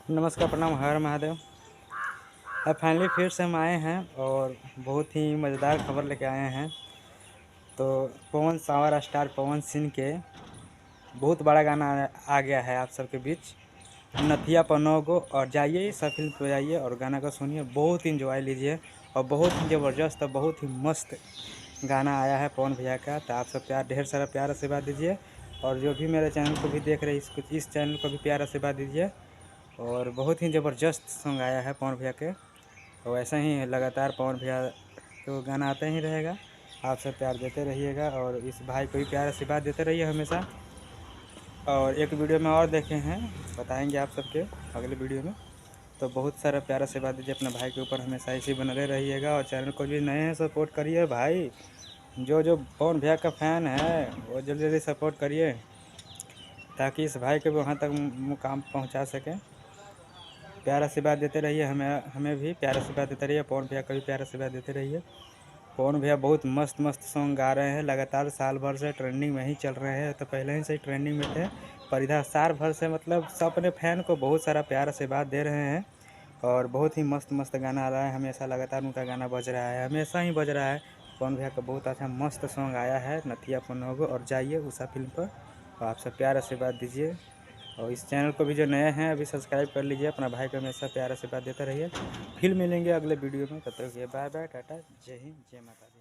नमस्कार, प्रणाम, हर महादेव। अब फाइनली फिर से हम आए हैं और बहुत ही मज़ेदार खबर लेके आए हैं। तो पवन सावर स्टार पवन सिंह के बहुत बड़ा गाना आ गया है आप सबके बीच, नथिया पनोगो। और जाइए सब फिल्म पे जाइए और गाना को सुनिए, बहुत ही इंजॉय लीजिए। और बहुत ही ज़बरदस्त और बहुत ही मस्त गाना आया है पवन भैया का। तो आप सब ढेर सारा प्यार आशीर्वाद दीजिए। और जो भी मेरे चैनल को भी देख रहे हैं, इस चैनल को भी प्यार आशीर्वाद दीजिए। और बहुत ही ज़बरदस्त सॉन्ग आया है पवन भैया के। और ऐसा ही लगातार पवन भैया तो गाना आता ही रहेगा। आप सब प्यार देते रहिएगा और इस भाई को भी प्यार आशीर्वाद देते रहिए हमेशा। और एक वीडियो में और देखे हैं, बताएंगे आप सबके अगले वीडियो में। तो बहुत सारा प्यार आशीर्वाद दीजिए अपने भाई के ऊपर, हमेशा इसी बने रहिएगा। और चैनल को भी नए हैं सपोर्ट करिए भाई। जो जो पवन भैया का फ़ैन है वो जल्दी जल्दी सपोर्ट करिए, ताकि इस भाई को भी वहाँ तक मुकाम पहुँचा सकें। प्यार आशीर्वाद देते रहिए, हमें भी प्यार आशीर्वाद देते रहिए। पवन भैया का भी प्यार आशीर्वाद देते रहिए। पवन भैया बहुत मस्त मस्त सॉन्ग गा रहे हैं, लगातार साल भर से ट्रेंडिंग में ही चल रहे हैं। तो पहले ही से ट्रेंडिंग में थे, पर इधर साल भर से मतलब सब अपने फैन को बहुत सारा प्यार आशीर्वाद दे रहे हैं। और बहुत ही मस्त मस्त गाना आ रहा है, हमेशा लगातार उनका गाना बज रहा है, हमेशा ही बज रहा है। पवन भैया का बहुत अच्छा मस्त सॉन्ग आया है नथिया पनोगो। और जाइए उषा फिल्म पर और आप सब प्यार आशीर्वाद दीजिए। और इस चैनल को भी जो नए हैं अभी सब्सक्राइब कर लीजिए। अपना भाई को हमेशा प्यार आशीर्वाद देते रहिए। फिर मिलेंगे अगले वीडियो में, तब तक बाय बाय, टाटा, जय हिंद, जय माता दी।